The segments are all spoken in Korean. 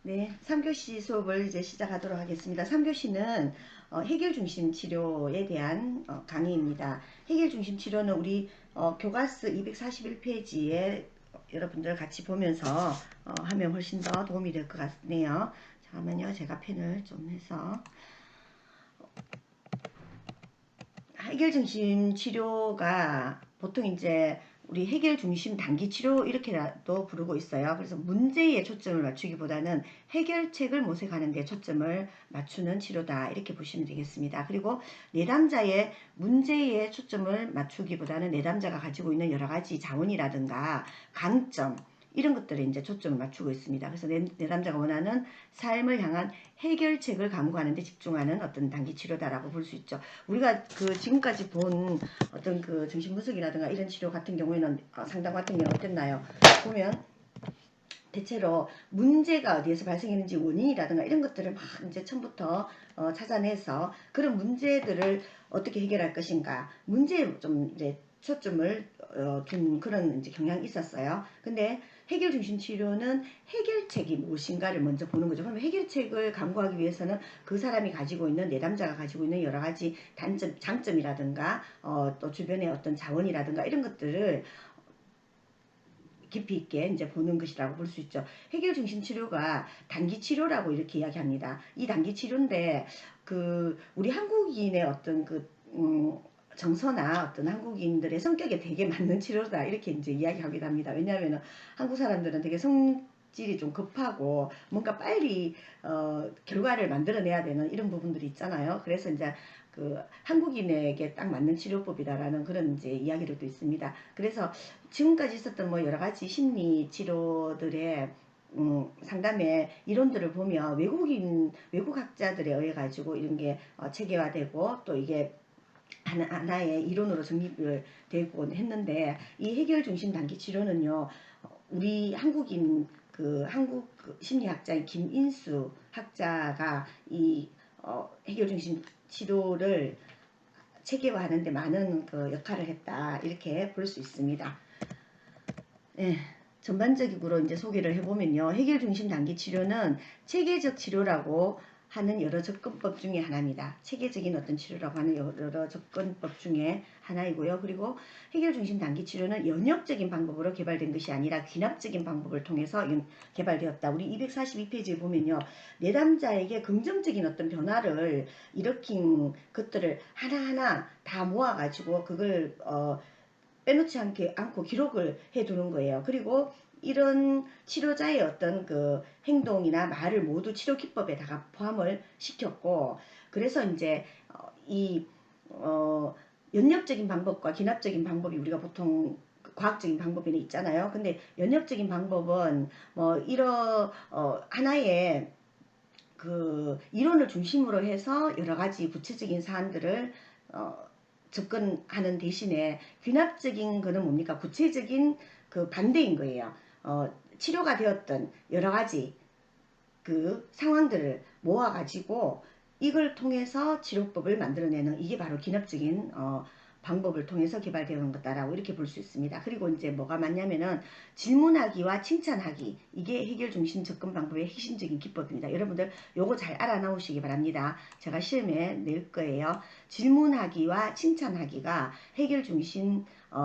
네, 3교시 수업을 이제 시작하도록 하겠습니다. 3교시는 해결 중심 치료에 대한 강의입니다. 해결 중심 치료는 우리 교과서 241페이지에 여러분들 같이 보면서 하면 훨씬 더 도움이 될 것 같네요. 잠깐만요. 제가 펜을 좀 해서. 해결 중심 치료가 보통 이제 우리 해결 중심 단기 치료 이렇게도 부르고 있어요. 그래서 문제에 초점을 맞추기보다는 해결책을 모색하는 데 초점을 맞추는 치료다 이렇게 보시면 되겠습니다. 그리고 내담자의 문제에 초점을 맞추기보다는 내담자가 가지고 있는 여러 가지 자원이라든가 강점 이런 것들에 이제 초점을 맞추고 있습니다. 그래서 내담자가 원하는 삶을 향한 해결책을 강구하는 데 집중하는 어떤 단기 치료다라고 볼 수 있죠. 우리가 그 지금까지 본 어떤 그 정신분석이라든가 이런 치료 같은 경우에는 상담 같은 경우 어땠나요? 보면 대체로 문제가 어디에서 발생했는지 원인이라든가 이런 것들을 막 이제 처음부터 찾아내서 그런 문제들을 어떻게 해결할 것인가 문제에 좀 이제 초점을 둔 그런 이제 경향이 있었어요. 근데 해결 중심 치료는 해결책이 무엇인가를 먼저 보는 거죠. 그러면 해결책을 강구하기 위해서는 그 사람이 가지고 있는 내담자가 가지고 있는 여러 가지 단점, 장점이라든가 또 주변의 어떤 자원이라든가 이런 것들을 깊이 있게 이제 보는 것이라고 볼 수 있죠. 해결 중심 치료가 단기 치료라고 이렇게 이야기합니다. 이 단기 치료인데 그 우리 한국인의 어떤 그 정서나 어떤 한국인들의 성격에 되게 맞는 치료다 이렇게 이제 이야기하기도 합니다. 왜냐하면 한국 사람들은 되게 성질이 좀 급하고 뭔가 빨리 결과를 만들어내야 되는 이런 부분들이 있잖아요. 그래서 이제 그 한국인에게 딱 맞는 치료법이다라는 그런 이제 이야기들도 있습니다. 그래서 지금까지 있었던 뭐 여러 가지 심리 치료들의 상담의 이론들을 보면 외국학자들에 의해 가지고 이런 게 체계화되고 또 이게 하나의 이론으로 정립을 되고 했는데 이 해결 중심 단기 치료는요 우리 한국인 그 한국 심리학자인 김인수 학자가 이 해결 중심 치료를 체계화하는데 많은 그 역할을 했다 이렇게 볼 수 있습니다. 네, 전반적으로 이제 소개를 해보면요. 해결 중심 단기 치료는 체계적 치료라고 하는 여러 접근법 중에 하나입니다. 체계적인 어떤 치료라고 하는 여러 접근법 중에 하나이고요. 그리고 해결 중심 단기 치료는 연역적인 방법으로 개발된 것이 아니라 귀납적인 방법을 통해서 개발되었다. 우리 242페이지에 보면요. 내담자에게 긍정적인 어떤 변화를 일으킨 것들을 하나하나 다 모아가지고 그걸 빼놓지 않고 기록을 해두는 거예요. 그리고 이런 치료자의 어떤 그 행동이나 말을 모두 치료 기법에다가 포함을 시켰고, 그래서 이제 이 연역적인 방법과 기납적인 방법이 우리가 보통 과학적인 방법에는 있잖아요. 근데 연역적인 방법은 뭐 하나의 그 이론을 중심으로 해서 여러 가지 구체적인 사안들을 접근하는 대신에 귀납적인 거는 뭡니까? 구체적인 그 반대인 거예요. 치료가 되었던 여러 가지 그 상황들을 모아가지고 이걸 통해서 치료법을 만들어내는 이게 바로 기납적인 방법을 통해서 개발되는 것다라고 이렇게 볼 수 있습니다. 그리고 이제 뭐가 맞냐면은 질문하기와 칭찬하기 이게 해결 중심 접근 방법의 핵심적인 기법입니다. 여러분들 요거 잘 알아놓으시기 바랍니다. 제가 시험에 낼 거예요. 질문하기와 칭찬하기가 해결 중심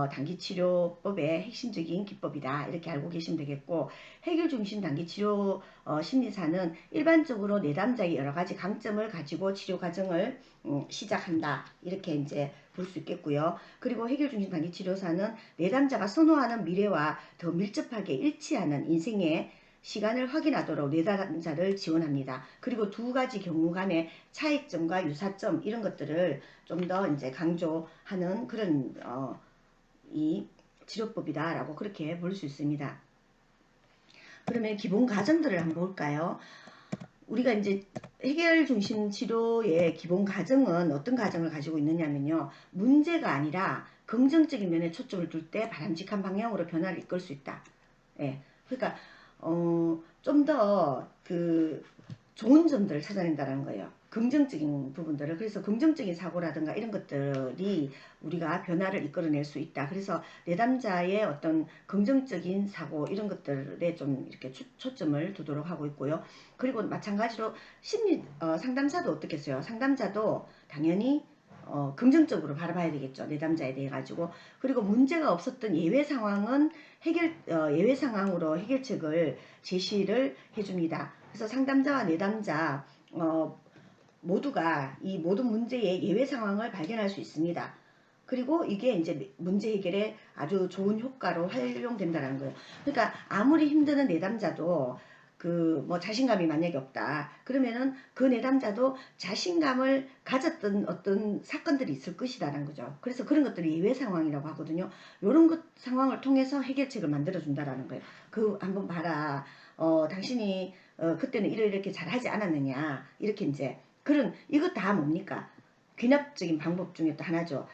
단기 치료법의 핵심적인 기법이다 이렇게 알고 계시면 되겠고, 해결 중심 단기 치료 심리사는 일반적으로 내담자의 여러 가지 강점을 가지고 치료 과정을 시작한다 이렇게 이제 볼 수 있겠고요. 그리고 해결 중심 단기 치료사는 내담자가 선호하는 미래와 더 밀접하게 일치하는 인생의 시간을 확인하도록 내담자를 지원합니다. 그리고 두 가지 경우 간의 차이점과 유사점 이런 것들을 좀 더 이제 강조하는 그런 이 치료법이다라고 그렇게 볼 수 있습니다. 그러면 기본 과정들을 한번 볼까요? 우리가 이제 해결 중심 치료의 기본 과정은 어떤 과정을 가지고 있느냐면요. 문제가 아니라 긍정적인 면에 초점을 둘 때 바람직한 방향으로 변화를 이끌 수 있다. 예. 그러니까 좀 더 그 좋은 점들을 찾아낸다는 거예요. 긍정적인 부분들을, 그래서 긍정적인 사고라든가 이런 것들이 우리가 변화를 이끌어낼 수 있다. 그래서 내담자의 어떤 긍정적인 사고 이런 것들에 좀 이렇게 초점을 두도록 하고 있고요. 그리고 마찬가지로 심리 상담사도 어떻겠어요? 상담자도 당연히 긍정적으로 바라봐야 되겠죠. 내담자에 대해 가지고. 그리고 문제가 없었던 예외 상황은 예외 상황으로 해결책을 제시를 해줍니다. 그래서 상담자와 내담자 모두가 이 모든 문제의 예외 상황을 발견할 수 있습니다. 그리고 이게 이제 문제 해결에 아주 좋은 효과로 활용된다는 거예요. 그러니까 아무리 힘드는 내담자도 그 뭐 자신감이 만약에 없다 그러면은 그 내담자도 자신감을 가졌던 어떤 사건들이 있을 것이다라는 거죠. 그래서 그런 것들이 예외 상황이라고 하거든요. 이런 것 상황을 통해서 해결책을 만들어 준다라는 거예요. 그 한번 봐라. 당신이 그때는 이렇게 잘하지 않았느냐 이렇게 이제 그런 이거 다 뭡니까? 귀납적인 방법 중에 또 하나죠.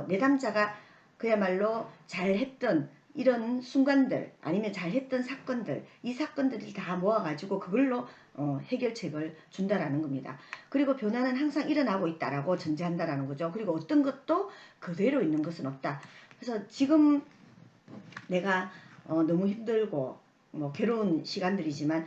내담자가 그야말로 잘했던 이런 순간들 아니면 잘했던 사건들 이 사건들을 다 모아가지고 그걸로 해결책을 준다라는 겁니다. 그리고 변화는 항상 일어나고 있다라고 전제한다라는 거죠. 그리고 어떤 것도 그대로 있는 것은 없다. 그래서 지금 내가 너무 힘들고 뭐 괴로운 시간들이지만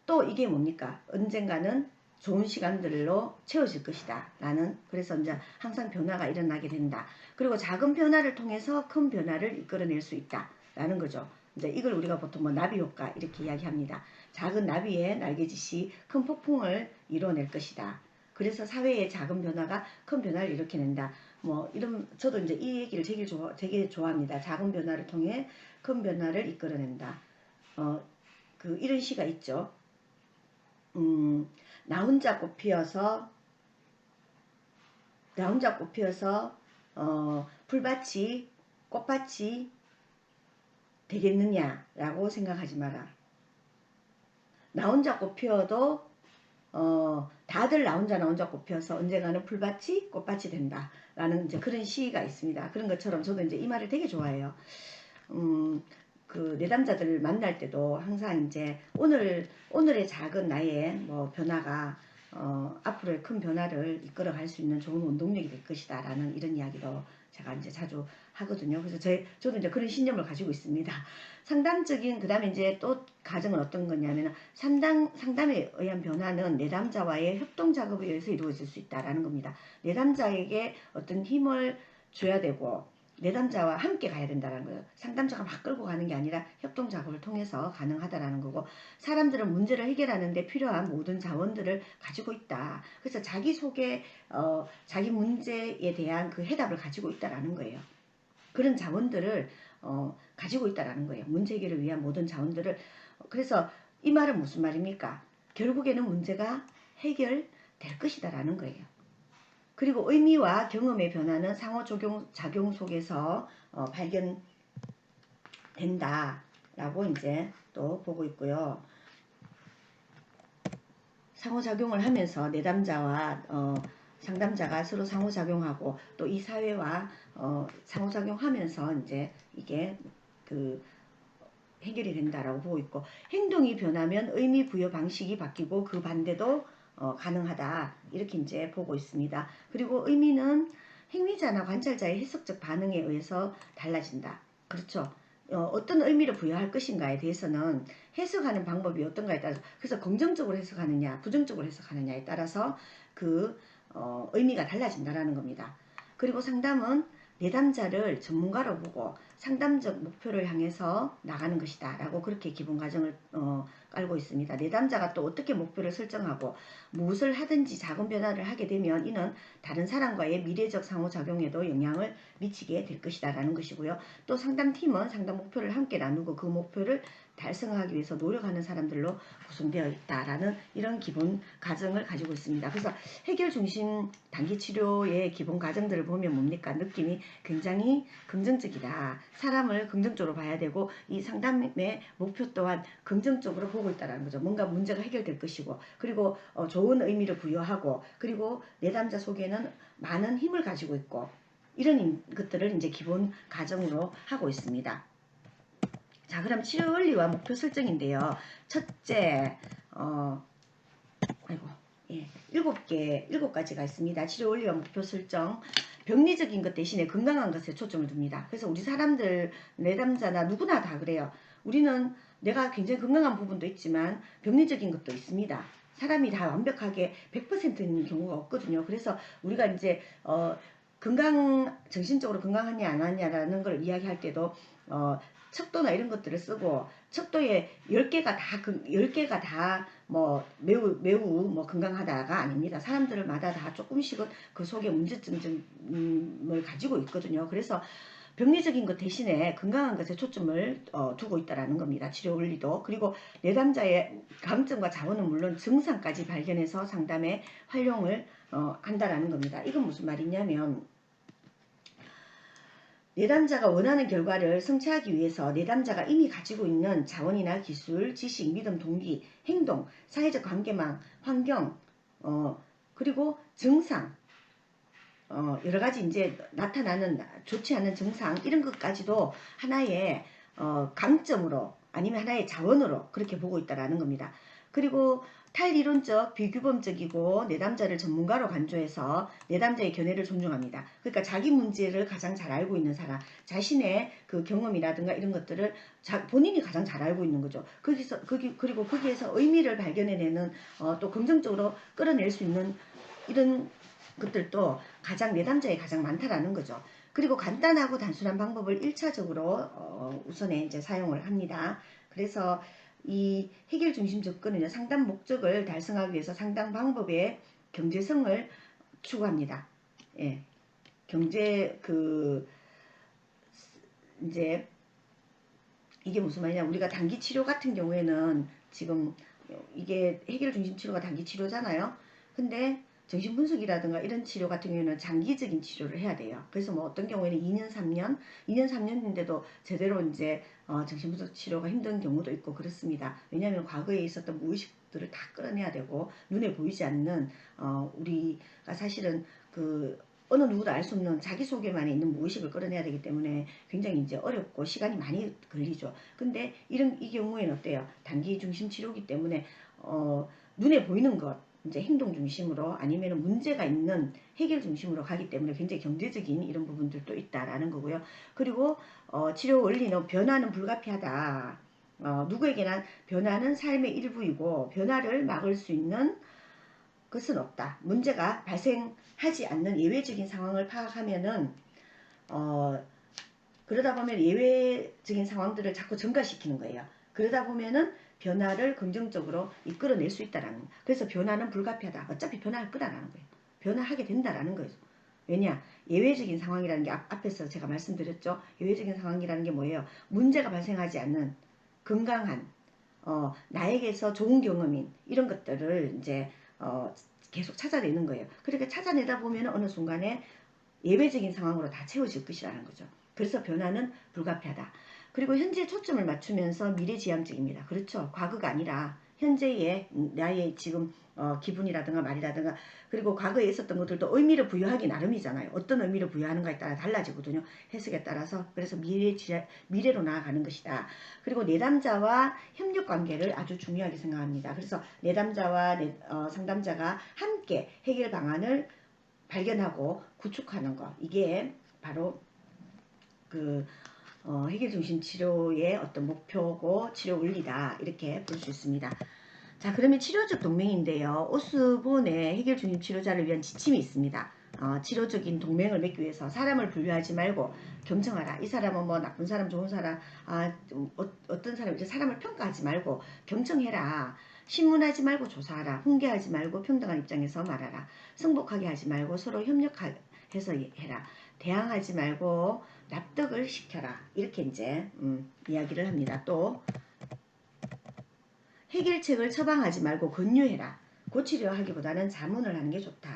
또 이게 뭡니까? 언젠가는 좋은 시간들로 채워질 것이다. 라는 그래서 이제 항상 변화가 일어나게 된다. 그리고 작은 변화를 통해서 큰 변화를 이끌어낼 수 있다. 라는 거죠. 이제 이걸 우리가 보통 뭐 나비 효과 이렇게 이야기합니다. 작은 나비의 날개짓이 큰 폭풍을 이뤄낼 것이다. 그래서 사회의 작은 변화가 큰 변화를 일으켜낸다. 뭐 이런 저도 이제 이 얘기를 되게 좋아합니다. 작은 변화를 통해 큰 변화를 이끌어낸다. 이런 시가 있죠. 나 혼자 꽃 피어서 풀밭이 꽃밭이 되겠느냐라고 생각하지 마라. 나 혼자 꽃 피어도 다들 나 혼자 꽃 피어서 언젠가는 풀밭이 꽃밭이 된다라는 이제 그런 시가 있습니다. 그런 것처럼 저도 이제 이 말을 되게 좋아해요. 그 내담자들을 만날 때도 항상 이제 오늘의 작은 나의 뭐 변화가 앞으로의 큰 변화를 이끌어갈 수 있는 좋은 원동력이 될 것이다 라는 이런 이야기도 제가 이제 자주 하거든요. 그래서 저도 이제 그런 신념을 가지고 있습니다. 상담적인 그다음에 이제 또 가정은 어떤 거냐면 상담에 의한 변화는 내담자와의 협동 작업에 의해서 이루어질 수 있다라는 겁니다. 내담자에게 어떤 힘을 줘야 되고 내담자와 함께 가야 된다는 거예요. 상담자가 막 끌고 가는 게 아니라 협동 작업을 통해서 가능하다라는 거고 사람들은 문제를 해결하는데 필요한 모든 자원들을 가지고 있다. 그래서 자기 속에 자기 문제에 대한 그 해답을 가지고 있다라는 거예요. 그런 자원들을 가지고 있다라는 거예요. 문제 해결을 위한 모든 자원들을. 그래서 이 말은 무슨 말입니까? 결국에는 문제가 해결될 것이다라는 거예요. 그리고 의미와 경험의 변화는 상호작용 속에서 발견된다라고 이제 또 보고 있고요. 상호작용을 하면서 내담자와 상담자가 서로 상호작용하고 또 이 사회와 상호작용하면서 이제 이게 그 해결이 된다라고 보고 있고 행동이 변하면 의미 부여 방식이 바뀌고 그 반대도 가능하다 이렇게 이제 보고 있습니다. 그리고 의미는 행위자나 관찰자의 해석적 반응에 의해서 달라진다. 그렇죠. 어떤 의미를 부여할 것인가에 대해서는 해석하는 방법이 어떤가에 따라서 그래서 긍정적으로 해석하느냐 부정적으로 해석하느냐에 따라서 그 의미가 달라진다라는 겁니다. 그리고 상담은 내담자를 전문가로 보고 상담적 목표를 향해서 나가는 것이다 라고 그렇게 기본 가정을 깔고 있습니다. 내담자가 또 어떻게 목표를 설정하고 무엇을 하든지 작은 변화를 하게 되면 이는 다른 사람과의 미래적 상호작용에도 영향을 미치게 될 것이다 라는 것이고요. 또 상담팀은 상담 목표를 함께 나누고 그 목표를 달성하기 위해서 노력하는 사람들로 구성되어 있다라는 이런 기본 가정을 가지고 있습니다. 그래서 해결 중심 단기 치료의 기본 가정들을 보면 뭡니까? 느낌이 굉장히 긍정적이다. 사람을 긍정적으로 봐야 되고 이 상담의 목표 또한 긍정적으로 보고 있다는 거죠. 뭔가 문제가 해결될 것이고 그리고 좋은 의미를 부여하고 그리고 내담자 속에는 많은 힘을 가지고 있고 이런 것들을 이제 기본 가정으로 하고 있습니다. 자, 그럼 치료 원리와 목표 설정인데요. 첫째, 아이고, 예, 7가지가 있습니다. 치료 원리와 목표 설정. 병리적인 것 대신에 건강한 것에 초점을 둡니다. 그래서 우리 사람들, 내담자나 누구나 다 그래요. 우리는 내가 굉장히 건강한 부분도 있지만 병리적인 것도 있습니다. 사람이 다 완벽하게 100%인 경우가 없거든요. 그래서 우리가 이제 정신적으로 건강하냐 안 하냐라는 걸 이야기할 때도 척도나 이런 것들을 쓰고, 척도에 10개가 다 뭐 매우 뭐 건강하다가 아닙니다. 사람들마다 다 조금씩은 그 속에 문제점을 가지고 있거든요. 그래서 병리적인 것 대신에 건강한 것에 초점을 두고 있다라는 겁니다. 치료 원리도. 그리고 내담자의 강점과 자원은 물론 증상까지 발견해서 상담에 활용을 한다라는 겁니다. 이건 무슨 말이냐면, 내담자가 원하는 결과를 성취하기 위해서 내담자가 이미 가지고 있는 자원이나 기술, 지식, 믿음, 동기, 행동, 사회적 관계망, 환경, 그리고 증상, 여러 가지 이제 나타나는 좋지 않은 증상, 이런 것까지도 하나의 강점으로 아니면 하나의 자원으로 그렇게 보고 있다라는 겁니다. 그리고 탈이론적, 비규범적이고 내담자를 전문가로 간주해서 내담자의 견해를 존중합니다. 그러니까 자기 문제를 가장 잘 알고 있는 사람, 자신의 그 경험이라든가 이런 것들을 본인이 가장 잘 알고 있는 거죠. 그리고 거기에서 의미를 발견해내는, 또 긍정적으로 끌어낼 수 있는 이런 것들도 내담자에 가장 많다라는 거죠. 그리고 간단하고 단순한 방법을 1차적으로 우선에 이제 사용을 합니다. 그래서 이 해결 중심 접근은 상담 목적을 달성하기 위해서 상담 방법의 경제성을 추구합니다. 예. 이제 이게 무슨 말이냐, 우리가 단기 치료 같은 경우에는 지금 이게 해결 중심 치료가 단기 치료잖아요. 근데 정신분석이라든가 이런 치료 같은 경우에는 장기적인 치료를 해야 돼요. 그래서 뭐 어떤 경우에는 2년, 3년인데도 제대로 이제 정신분석 치료가 힘든 경우도 있고 그렇습니다. 왜냐하면 과거에 있었던 무의식들을 다 끌어내야 되고, 눈에 보이지 않는 우리가 사실은 어느 누구도 알 수 없는 자기 속에만 있는 무의식을 끌어내야 되기 때문에 굉장히 이제 어렵고 시간이 많이 걸리죠. 근데 이 경우에는 어때요? 단기 중심 치료기 때문에 눈에 보이는 것, 이제 행동 중심으로 아니면 문제가 있는 해결 중심으로 가기 때문에 굉장히 경제적인 이런 부분들도 있다라는 거고요. 그리고 치료 원리는 변화는 불가피하다. 누구에게나 변화는 삶의 일부이고 변화를 막을 수 있는 것은 없다. 문제가 발생하지 않는 예외적인 상황을 파악하면은 그러다 보면 예외적인 상황들을 자꾸 증가시키는 거예요. 그러다 보면은 변화를 긍정적으로 이끌어낼 수 있다라는 거예요. 그래서 변화는 불가피하다. 어차피 변화할 거다라는 거예요. 변화하게 된다라는 거예요. 왜냐? 예외적인 상황이라는 게 앞에서 제가 말씀드렸죠. 예외적인 상황이라는 게 뭐예요? 문제가 발생하지 않는 건강한 나에게서 좋은 경험인 이런 것들을 이제 계속 찾아내는 거예요. 그렇게 찾아내다 보면 어느 순간에 예외적인 상황으로 다 채워질 것이라는 거죠. 그래서 변화는 불가피하다. 그리고 현재에 초점을 맞추면서 미래지향적입니다. 그렇죠. 과거가 아니라 현재의 나의 지금 기분이라든가 말이라든가, 그리고 과거에 있었던 것들도 의미를 부여하기 나름이잖아요. 어떤 의미를 부여하는가에 따라 달라지거든요. 해석에 따라서. 그래서 미래로 나아가는 것이다. 그리고 내담자와 협력관계를 아주 중요하게 생각합니다. 그래서 내담자와 상담자가 함께 해결 방안을 발견하고 구축하는 것, 이게 바로 해결 중심 치료의 어떤 목표고 치료 원리다, 이렇게 볼 수 있습니다. 자, 그러면 치료적 동맹인데요. 오스본의 해결 중심 치료자를 위한 지침이 있습니다. 치료적인 동맹을 맺기 위해서 사람을 분류하지 말고 경청하라. 이 사람은 뭐 나쁜 사람, 좋은 사람, 어떤 사람, 이제 사람을 평가하지 말고 경청해라. 신문하지 말고 조사하라. 훈계하지 말고 평등한 입장에서 말하라. 승복하게 하지 말고 서로 협력해서 해라. 대항하지 말고 납득을 시켜라. 이렇게 이제 이야기를 합니다. 또 해결책을 처방하지 말고 권유해라. 고치려 하기보다는 자문을 하는 게 좋다.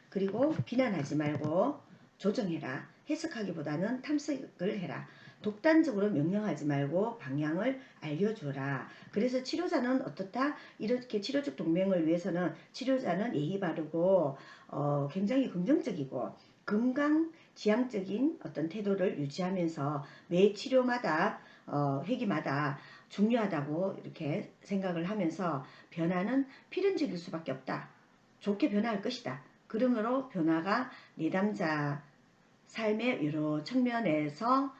그리고 비난하지 말고 조정해라. 해석하기보다는 탐색을 해라. 독단적으로 명령하지 말고 방향을 알려줘라. 그래서 치료자는 어떻다? 이렇게 치료적 동맹을 위해서는 치료자는 예의 바르고 굉장히 긍정적이고 건강지향적인 어떤 태도를 유지하면서 매 치료마다 회기마다 중요하다고 이렇게 생각을 하면서 변화는 필연적일 수밖에 없다. 좋게 변화할 것이다. 그러므로 변화가 내담자 삶의 여러 측면에서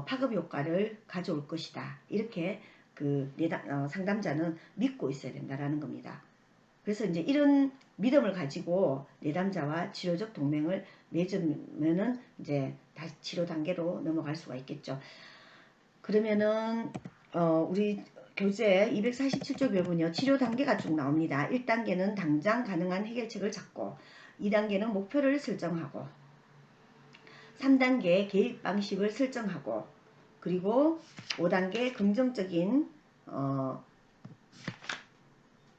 파급 효과를 가져올 것이다. 이렇게 상담자는 믿고 있어야 된다라는 겁니다. 그래서 이제 이런 믿음을 가지고 내담자와 치료적 동맹을 맺으면은 이제 다시 치료 단계로 넘어갈 수가 있겠죠. 그러면은 우리 교재 247조 별문요. 치료 단계가 쭉 나옵니다. 1단계는 당장 가능한 해결책을 찾고 2단계는 목표를 설정하고 3단계 개입 방식을 설정하고 그리고 5단계 긍정적인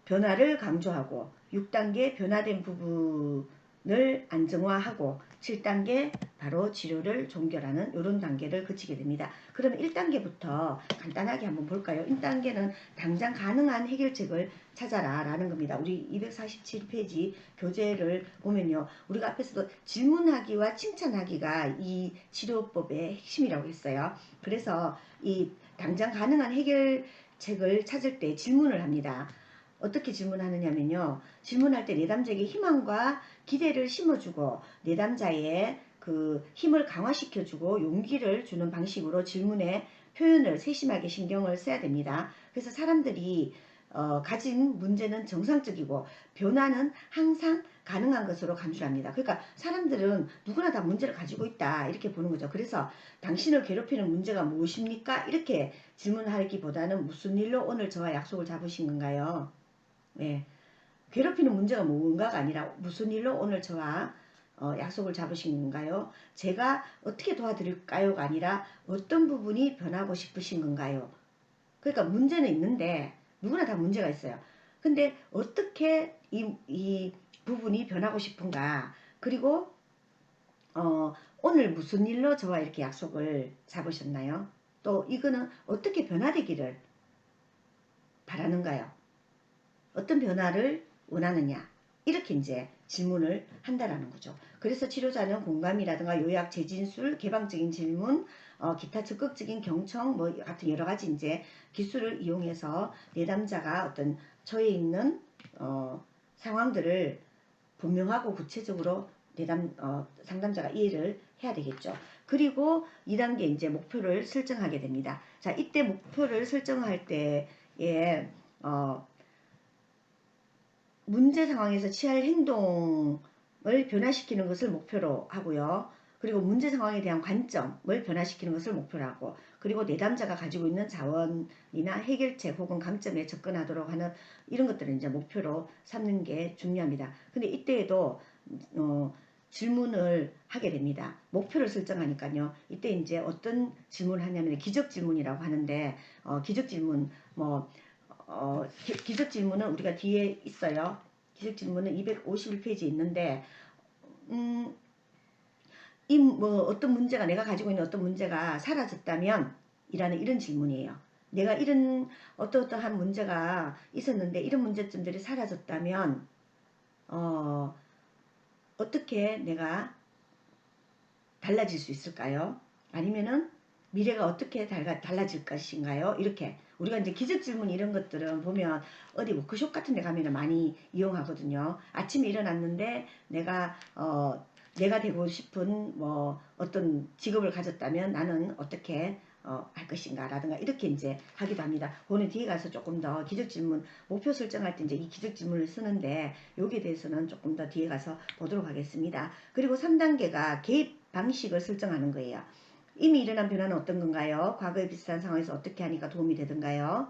변화를 강조하고 6단계 변화된 부분을 안정화하고 7단계 바로 치료를 종결하는 이런 단계를 거치게 됩니다. 그럼 1단계부터 간단하게 한번 볼까요? 1단계는 당장 가능한 해결책을 찾아라 라는 겁니다. 우리 247페이지 교재를 보면요. 우리가 앞에서도 질문하기와 칭찬하기가 이 치료법의 핵심이라고 했어요. 그래서 이 당장 가능한 해결책을 찾을 때 질문을 합니다. 어떻게 질문하느냐면요. 질문할 때 내담자에게 희망과 기대를 심어주고 내담자의 그 힘을 강화시켜주고 용기를 주는 방식으로 질문의 표현을 세심하게 신경을 써야 됩니다. 그래서 사람들이 가진 문제는 정상적이고 변화는 항상 가능한 것으로 간주를 합니다. 그러니까 사람들은 누구나 다 문제를 가지고 있다 이렇게 보는 거죠. 그래서 당신을 괴롭히는 문제가 무엇입니까? 이렇게 질문하기보다는 무슨 일로 오늘 저와 약속을 잡으신 건가요? 네. 괴롭히는 문제가 뭔가가 아니라 무슨 일로 오늘 저와 약속을 잡으신 건가요? 제가 어떻게 도와드릴까요가 아니라 어떤 부분이 변하고 싶으신 건가요? 그러니까 문제는 있는데 누구나 다 문제가 있어요. 근데 어떻게 이 부분이 변하고 싶은가? 그리고 오늘 무슨 일로 저와 이렇게 약속을 잡으셨나요? 또 이거는 어떻게 변화되기를 바라는가요? 어떤 변화를 원하느냐 이렇게 이제 질문을 한다라는 거죠. 그래서 치료자는 공감이라든가 요약, 재진술, 개방적인 질문, 기타 적극적인 경청 뭐 같은 여러 가지 이제 기술을 이용해서 내담자가 어떤 처해 있는 상황들을 분명하고 구체적으로 상담자가 이해를 해야 되겠죠. 그리고 2단계 이제 목표를 설정하게 됩니다. 자, 이때 목표를 설정할 때에 문제 상황에서 취할 행동을 변화시키는 것을 목표로 하고요. 그리고 문제 상황에 대한 관점을 변화시키는 것을 목표로 하고 그리고 내담자가 가지고 있는 자원이나 해결책 혹은 강점에 접근하도록 하는 이런 것들을 이제 목표로 삼는 게 중요합니다. 근데 이때에도 질문을 하게 됩니다. 목표를 설정하니까요. 이때 이제 어떤 질문을 하냐면 기적 질문이라고 하는데 기적 질문 기적 질문은 우리가 뒤에 있어요. 기적 질문은 251페이지에 있는데 어떤 문제가 내가 가지고 있는 어떤 문제가 사라졌다면 이라는 이런 질문이에요. 내가 이런 어떠한 문제가 있었는데 이런 문제점들이 사라졌다면 어떻게 내가 달라질 수 있을까요? 아니면은 미래가 어떻게 달라질 것인가요? 이렇게 우리가 이제 기적 질문 이런 것들은 보면 어디 워크숍 같은 데 가면 많이 이용하거든요. 아침에 일어났는데 내가 되고 싶은 뭐 어떤 직업을 가졌다면 나는 어떻게 할 것인가 라든가 이렇게 이제 하기도 합니다. 그거는 뒤에 가서 조금 더 기적 질문 목표 설정할 때 이제 이 기적 질문을 쓰는데 여기에 대해서는 조금 더 뒤에 가서 보도록 하겠습니다. 그리고 3단계가 개입 방식을 설정하는 거예요. 이미 일어난 변화는 어떤 건가요? 과거에 비슷한 상황에서 어떻게 하니까 도움이 되던가요?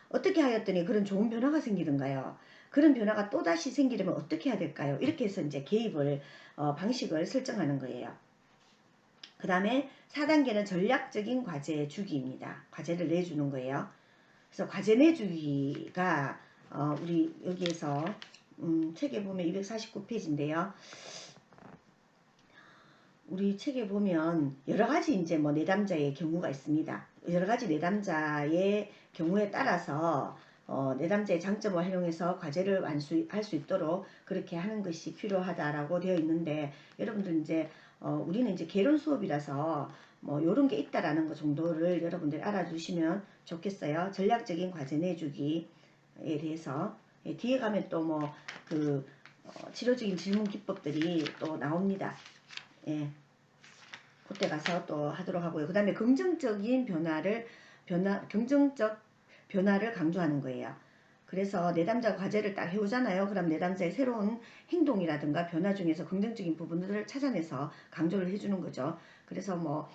어떻게 하였더니 그런 좋은 변화가 생기던가요? 그런 변화가 또다시 생기려면 어떻게 해야 될까요? 이렇게 해서 이제 개입을 방식을 설정하는 거예요. 그 다음에 4단계는 전략적인 과제 주기입니다. 과제를 내주는 거예요. 그래서 과제 내주기가 우리 여기에서 책에 보면 249페이지인데요. 우리 책에 보면 여러 가지 이제 뭐 내담자의 경우가 있습니다. 여러 가지 내담자의 경우에 따라서 내담자의 장점을 활용해서 과제를 완수할 수 있도록 그렇게 하는 것이 필요하다라고 되어 있는데 여러분들 이제 우리는 이제 개론 수업이라서 뭐 이런 게 있다라는 것 정도를 여러분들이 알아두시면 좋겠어요. 전략적인 과제 내주기에 대해서 뒤에 가면 또 뭐 치료적인 질문 기법들이 또 나옵니다. 예. 그때 가서 또 하도록 하고요. 그 다음에 긍정적인 긍정적 변화를 강조하는 거예요. 그래서 내담자 과제를 딱 해오잖아요. 그럼 내담자의 새로운 행동이라든가 변화 중에서 긍정적인 부분들을 찾아내서 강조를 해주는 거죠. 그래서 뭐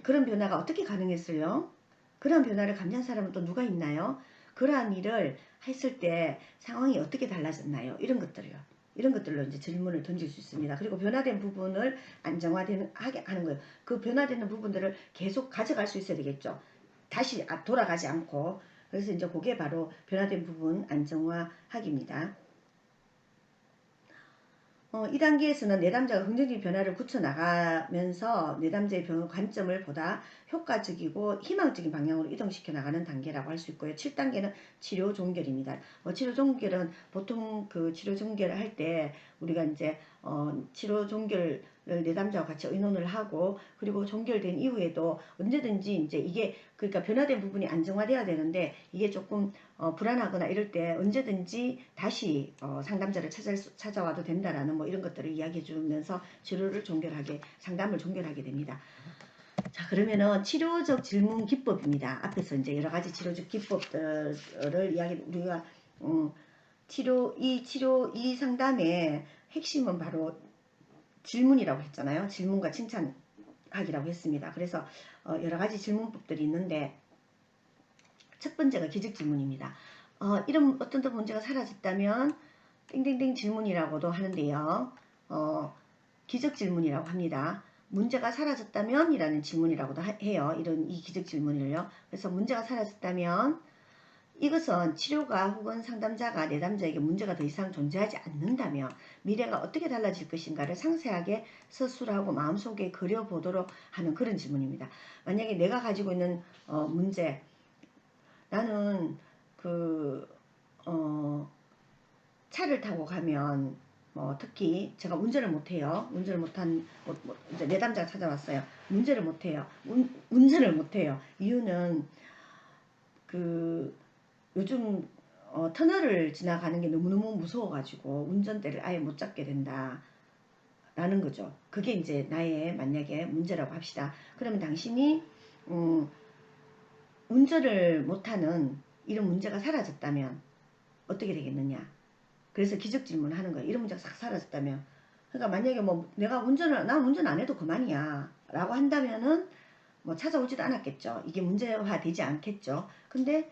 그런 변화가 어떻게 가능했어요? 그런 변화를 감지한 사람은 또 누가 있나요? 그러한 일을 했을 때 상황이 어떻게 달라졌나요? 이런 것들이요. 이런 것들로 이제 질문을 던질 수 있습니다. 그리고 변화된 부분을 안정화하게 하는 거예요. 그 변화되는 부분들을 계속 가져갈 수 있어야 되겠죠. 다시 돌아가지 않고. 그래서 이제 그게 바로 변화된 부분 안정화하기입니다. 이 단계에서는 내담자가 긍정적인 변화를 굳혀나가면서 내담자의 관점을 보다 효과적이고 희망적인 방향으로 이동시켜 나가는 단계라고 할 수 있고요. 7단계는 치료 종결입니다. 치료 종결은 보통 그 치료 종결을 할 때 우리가 이제 치료 종결을 내담자와 같이 의논을 하고, 그리고 종결된 이후에도 언제든지 이제 이게 그러니까 변화된 부분이 안정화돼야 되는데 이게 조금 불안하거나 이럴 때 언제든지 다시 상담자를 찾아와도 된다라는 뭐 이런 것들을 이야기해 주면서 치료를 종결하게, 상담을 종결하게 됩니다. 자, 그러면은 치료적 질문 기법입니다. 앞에서 이제 여러 가지 치료적 기법들을 우리가 이 상담의 핵심은 바로 질문이라고 했잖아요. 질문과 칭찬하기라고 했습니다. 그래서 여러 가지 질문법들이 있는데, 첫 번째가 기적 질문입니다. 이런 어떤 문제가 사라졌다면 땡땡땡 질문이라고도 하는데요. 기적 질문이라고 합니다. 문제가 사라졌다면 이라는 질문이라고도 해요. 이 기적 질문을요. 그래서 문제가 사라졌다면, 이것은 치료가 혹은 상담자가 내담자에게 문제가 더 이상 존재하지 않는다면 미래가 어떻게 달라질 것인가를 상세하게 서술하고 마음속에 그려보도록 하는 그런 질문입니다. 만약에 내가 가지고 있는 문제, 나는 차를 타고 가면 특히 제가 운전을 못해요. 운전을 못한 이제 내담자가 찾아왔어요. 운전을 못해요. 운전을 못해요. 이유는 요즘 터널을 지나가는 게 너무너무 무서워가지고 운전대를 아예 못 잡게 된다 라는 거죠. 그게 이제 나의 만약에 문제라고 합시다. 그러면 당신이 운전을 못하는 이런 문제가 사라졌다면 어떻게 되겠느냐. 그래서 기적 질문을 하는 거예요. 이런 문제가 싹 사라졌다면. 그러니까 만약에 난 운전 안 해도 그만이야 라고 한다면은 찾아오지도 않았겠죠. 이게 문제화 되지 않겠죠. 근데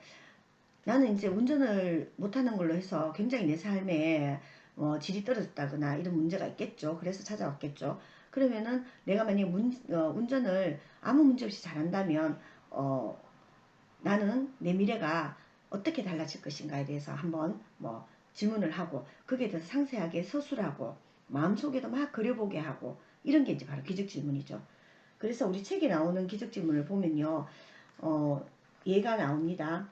나는 이제 운전을 못하는 걸로 해서 굉장히 내 삶에 질이 떨어졌다거나 이런 문제가 있겠죠. 그래서 찾아왔겠죠. 그러면은 내가 만약에 운전을 아무 문제 없이 잘한다면 나는 내 미래가 어떻게 달라질 것인가에 대해서 한번 질문을 하고, 거기에 대해서 상세하게 서술하고 마음속에도 막 그려보게 하고, 이런 게 이제 바로 기적 질문이죠. 그래서 우리 책에 나오는 기적 질문을 보면요, 얘가 나옵니다.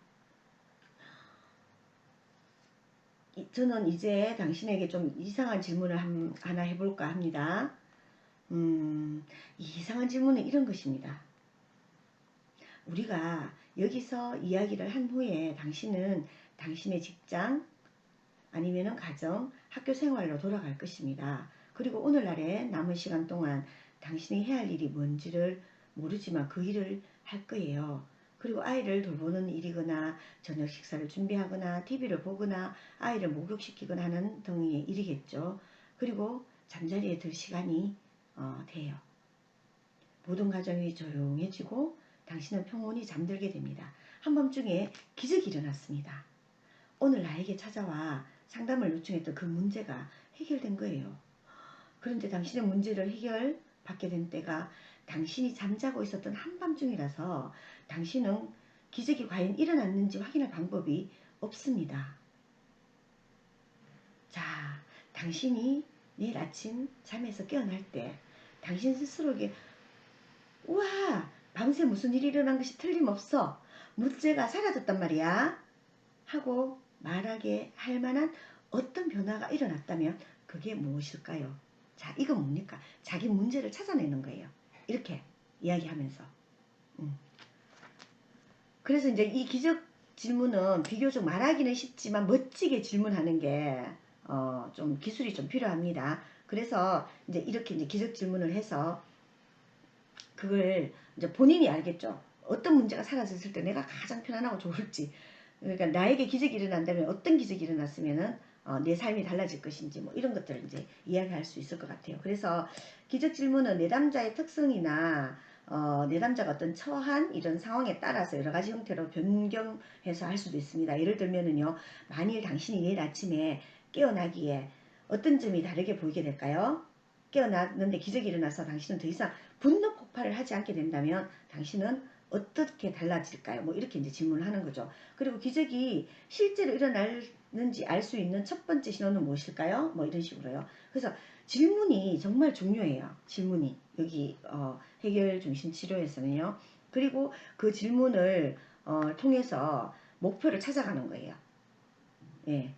저는 이제 당신에게 좀 이상한 질문을 하나 해볼까 합니다. 이상한 질문은 이런 것입니다. 우리가 여기서 이야기를 한 후에 당신은 당신의 직장 아니면은 가정, 학교 생활로 돌아갈 것입니다. 그리고 오늘날에 남은 시간 동안 당신이 해야 할 일이 뭔지를 모르지만 그 일을 할 거예요. 그리고 아이를 돌보는 일이거나 저녁 식사를 준비하거나 TV를 보거나 아이를 목욕시키거나 하는 등의 일이겠죠. 그리고 잠자리에 들 시간이 돼요. 모든 가정이 조용해지고 당신은 평온히 잠들게 됩니다. 한밤중에 기적이 일어났습니다. 오늘 나에게 찾아와 상담을 요청했던 그 문제가 해결된 거예요. 그런데 당신의 문제를 해결받게 된 때가 당신이 잠자고 있었던 한밤중이라서 당신은 기적이 과연 일어났는지 확인할 방법이 없습니다. 자, 당신이 내일 아침 잠에서 깨어날 때 당신 스스로에게 우와, 밤새 무슨 일이 일어난 것이 틀림없어. 문제가 사라졌단 말이야. 하고 말하게 할 만한 어떤 변화가 일어났다면 그게 무엇일까요? 자, 이건 뭡니까? 자기 문제를 찾아내는 거예요. 이렇게 이야기하면서. 그래서 이제 이 기적 질문은 비교적 말하기는 쉽지만 멋지게 질문하는 게 좀 기술이 좀 필요합니다. 그래서 이제 이렇게 이제 기적 질문을 해서 그걸 이제 본인이 알겠죠. 어떤 문제가 사라졌을 때 내가 가장 편안하고 좋을지. 그러니까 나에게 기적이 일어난다면 어떤 기적이 일어났으면은 내 삶이 달라질 것인지 뭐 이런 것들을 이제 이야기할 수 있을 것 같아요. 그래서 기적 질문은 내담자의 특성이나 내담자가 어떤 처한 이런 상황에 따라서 여러 가지 형태로 변경해서 할 수도 있습니다. 예를 들면은요, 만일 당신이 내일 아침에 깨어나기에 어떤 점이 다르게 보이게 될까요? 깨어났는데 기적이 일어나서 당신은 더 이상 분노 폭발을 하지 않게 된다면 당신은 어떻게 달라질까요? 뭐 이렇게 이제 질문을 하는 거죠. 그리고 기적이 실제로 일어나는지 알 수 있는 첫 번째 신호는 무엇일까요? 뭐 이런 식으로요. 그래서 질문이 정말 중요해요. 질문이 여기 해결 중심 치료에서는요. 그리고 그 질문을 통해서 목표를 찾아가는 거예요. 예.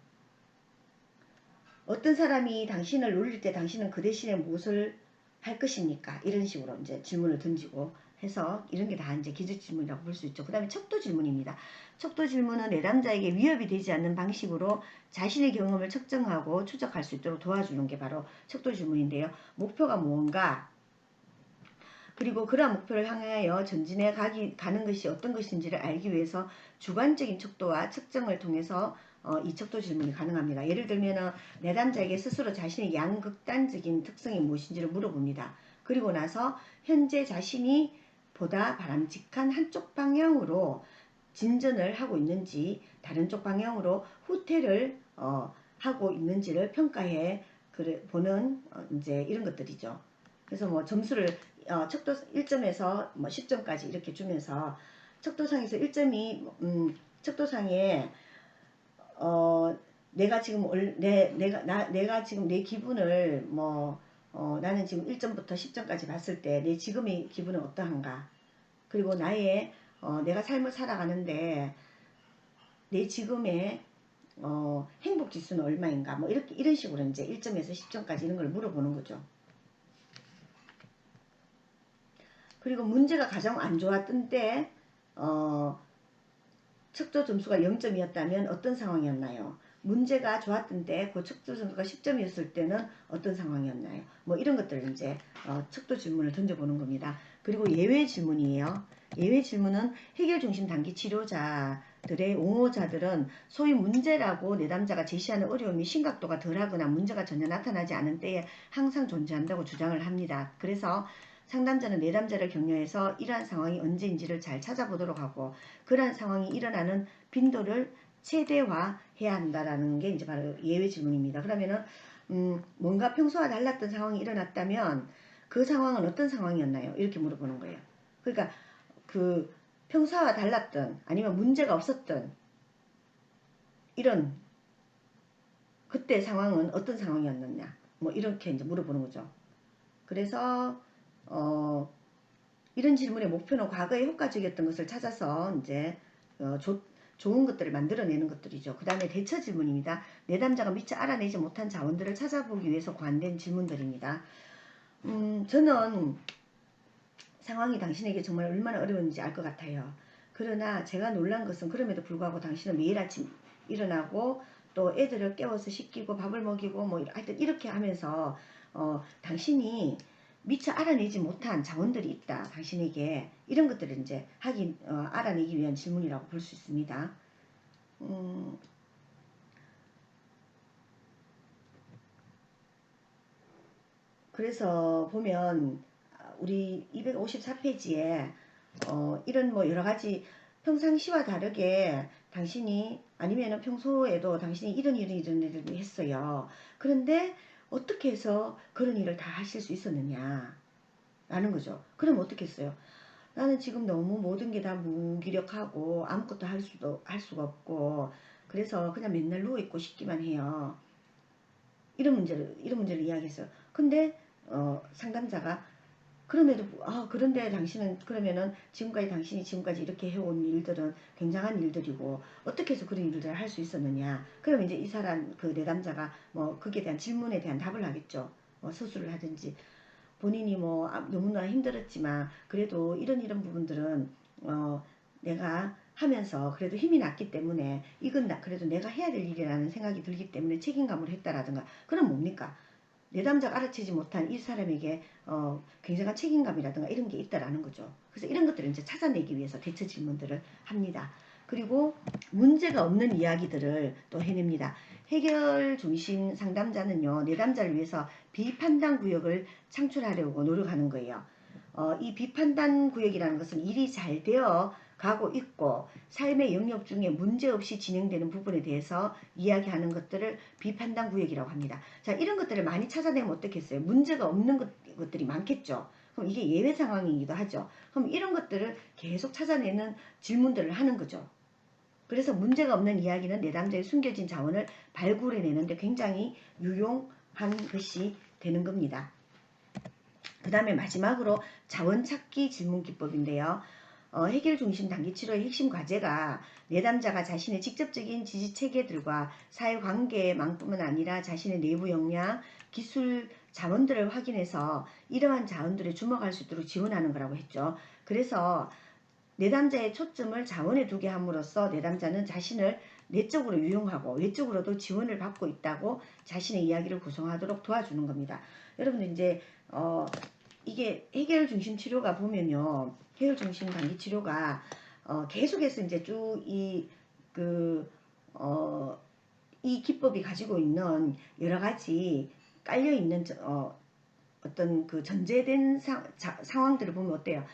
어떤 사람이 당신을 놀릴 때 당신은 그 대신에 무엇을 할 것입니까? 이런 식으로 이제 질문을 던지고 해서 이런 게 다 이제 기적 질문이라고 볼 수 있죠. 그 다음에 척도 질문입니다. 척도 질문은 내담자에게 위협이 되지 않는 방식으로 자신의 경험을 측정하고 추적할 수 있도록 도와주는 게 바로 척도 질문인데요. 목표가 무언가, 그리고 그러한 목표를 향하여 전진해 가는 것이 어떤 것인지를 알기 위해서 주관적인 척도와 측정을 통해서 이 척도 질문이 가능합니다. 예를 들면 내담자에게 스스로 자신의 양극단적인 특성이 무엇인지를 물어봅니다. 그리고 나서 현재 자신이 보다 바람직한 한쪽 방향으로 진전을 하고 있는지 다른 쪽 방향으로 후퇴를 하고 있는지를 평가해 보는 이제 이런 것들이죠. 그래서 뭐 점수를 척도 1점에서 뭐 10점까지 이렇게 주면서 척도상에서 1점이 척도상에 내가 지금 내가 지금 내 기분을 뭐 나는 지금 1점부터 10점까지 봤을 때 내 지금의 기분은 어떠한가? 그리고 나의 내가 삶을 살아가는데 내 지금의 행복 지수는 얼마인가? 뭐 이렇게 이런 식으로 이제 1점에서 10점까지 이런 걸 물어보는 거죠. 그리고 문제가 가장 안 좋았던 때 척도 점수가 0점이었다면 어떤 상황이었나요? 문제가 좋았던 때 그 척도 점수가 10점이었을 때는 어떤 상황이었나요? 뭐 이런 것들을 이제 척도 질문을 던져보는 겁니다. 그리고 예외 질문이에요. 예외 질문은 해결 중심 단기 치료자들의 옹호자들은 소위 문제라고 내담자가 제시하는 어려움이 심각도가 덜하거나 문제가 전혀 나타나지 않은 때에 항상 존재한다고 주장을 합니다. 그래서 상담자는 내담자를 격려해서 이러한 상황이 언제인지를 잘 찾아보도록 하고 그러한 상황이 일어나는 빈도를 최대화해야 한다라는 게 이제 바로 예외 질문입니다. 그러면은 뭔가 평소와 달랐던 상황이 일어났다면 그 상황은 어떤 상황이었나요? 이렇게 물어보는 거예요. 그러니까 그 평소와 달랐던 아니면 문제가 없었던 이런 그때 상황은 어떤 상황이었느냐 뭐 이렇게 이제 물어보는 거죠. 그래서 이런 질문의 목표는 과거에 효과적이었던 것을 찾아서 이제 좋은 것들을 만들어내는 것들이죠. 그 다음에 대처 질문입니다. 내담자가 미처 알아내지 못한 자원들을 찾아보기 위해서 고안된 질문들입니다. 저는 상황이 당신에게 정말 얼마나 어려운지 알 것 같아요. 그러나 제가 놀란 것은 그럼에도 불구하고 당신은 매일 아침 일어나고 또 애들을 깨워서 씻기고 밥을 먹이고 뭐 하여튼 이렇게 하면서 당신이 미처 알아내지 못한 자원들이 있다. 당신에게 이런 것들을 이제 알아내기 위한 질문이라고 볼 수 있습니다. 그래서 보면 우리 254페이지에 이런 뭐 여러 가지 평상시와 다르게 당신이 아니면은 평소에도 당신이 이런 일을 했어요. 그런데 어떻게 해서 그런 일을 다 하실 수 있었느냐 라는 거죠. 그럼 어떻게 했어요? 나는 지금 너무 모든 게 다 무기력하고 아무것도 할 수가 없고 그래서 그냥 맨날 누워있고 싶기만 해요. 이런 문제를 이야기했어요. 근데 상담자가 그런데 당신은 그러면은 당신이 지금까지 이렇게 해온 일들은 굉장한 일들이고 어떻게 해서 그런 일들을 할 수 있었느냐. 그러면 이제 이 사람 그 내담자가 뭐 거기에 대한 질문에 대한 답을 하겠죠. 뭐 수술을 하든지 본인이 뭐 너무나 힘들었지만 그래도 이런 부분들은 내가 하면서 그래도 힘이 났기 때문에 이건 그래도 내가 해야 될 일이라는 생각이 들기 때문에 책임감을 했다라든가, 그럼 뭡니까? 내담자가 알아채지 못한 이 사람에게 굉장한 책임감이라든가 이런 게 있다라는 거죠. 그래서 이런 것들을 이제 찾아내기 위해서 대처 질문들을 합니다. 그리고 문제가 없는 이야기들을 또 해냅니다. 해결 중심 상담자는요, 내담자를 위해서 비판단 구역을 창출하려고 노력하는 거예요. 이 비판단 구역이라는 것은 일이 잘 되어 가고 있고 삶의 영역 중에 문제없이 진행되는 부분에 대해서 이야기하는 것들을 비판단 구역이라고 합니다. 자, 이런 것들을 많이 찾아내면 어떻겠어요? 문제가 없는 것들이 많겠죠. 그럼 이게 예외 상황이기도 하죠. 그럼 이런 것들을 계속 찾아내는 질문들을 하는 거죠. 그래서 문제가 없는 이야기는 내담자의 숨겨진 자원을 발굴해내는데 굉장히 유용한 것이 되는 겁니다. 그 다음에 마지막으로 자원 찾기 질문 기법인데요. 해결 중심 단기 치료의 핵심 과제가 내담자가 자신의 직접적인 지지 체계들과 사회관계만뿐만 아니라 자신의 내부 역량, 기술 자원들을 확인해서 이러한 자원들에 주목할 수 있도록 지원하는 거라고 했죠. 그래서 내담자의 초점을 자원에 두게 함으로써 내담자는 자신을 내적으로 유용하고 외적으로도 지원을 받고 있다고 자신의 이야기를 구성하도록 도와주는 겁니다. 여러분들 이제 이게 해결 중심 치료가 보면요, 해결 중심 단기 치료가 계속해서 이제 쭉 이 기법이 가지고 있는 여러 가지 깔려 있는 어떤 그 전제된 상황들을 보면 어때요?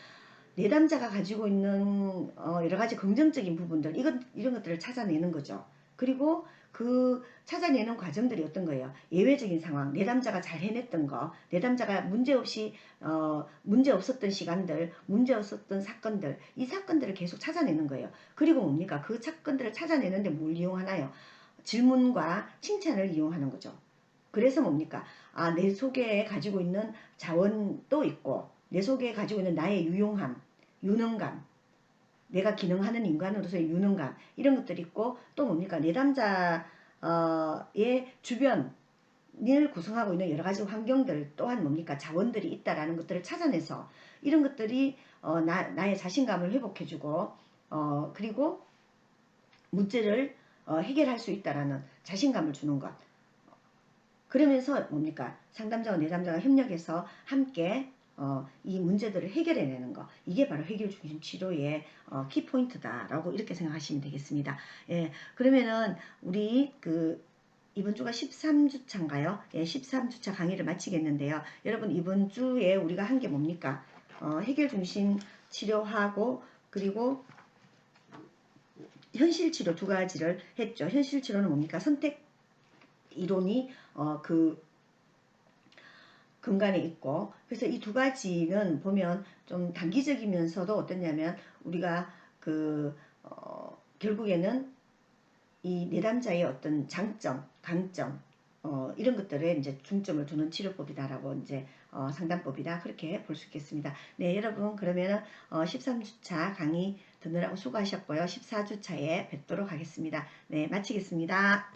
내담자가 가지고 있는 여러 가지 긍정적인 부분들, 이런 것들을 찾아내는 거죠. 그리고 그 찾아내는 과정들이 어떤 거예요? 예외적인 상황, 내담자가 잘 해냈던 거, 내담자가 문제없이 문제 없었던 시간들, 문제 없었던 사건들, 이 사건들을 계속 찾아내는 거예요. 그리고 뭡니까? 그 사건들을 찾아내는데 뭘 이용하나요? 질문과 칭찬을 이용하는 거죠. 그래서 뭡니까? 내 속에 가지고 있는 자원도 있고 내 속에 가지고 있는 나의 유용함, 유능감, 내가 기능하는 인간으로서의 유능감, 이런 것들이 있고 또 뭡니까? 내담자의 주변을 구성하고 있는 여러 가지 환경들 또한 뭡니까? 자원들이 있다라는 것들을 찾아내서 이런 것들이 나의 자신감을 회복해주고 그리고 문제를 해결할 수 있다라는 자신감을 주는 것. 그러면서 뭡니까? 상담자와 내담자가 협력해서 함께 이 문제들을 해결해내는 거, 이게 바로 해결 중심 치료의 키포인트다라고 이렇게 생각하시면 되겠습니다. 예, 그러면은 우리 이번 주가 13주차인가요? 예, 13주차 강의를 마치겠는데요. 여러분 이번 주에 우리가 한 게 뭡니까? 해결 중심 치료하고 그리고 현실 치료 두 가지를 했죠. 현실 치료는 뭡니까? 선택 이론이 근간에 있고, 그래서 이 두 가지는 보면 좀 단기적이면서도 어떠냐면 우리가 결국에는 이 내담자의 어떤 장점, 강점 이런 것들에 이제 중점을 두는 치료법이다라고 이제 상담법이다, 그렇게 볼 수 있겠습니다. 네, 여러분 그러면은 13주차 강의 듣느라고 수고하셨고요. 14주차에 뵙도록 하겠습니다. 네, 마치겠습니다.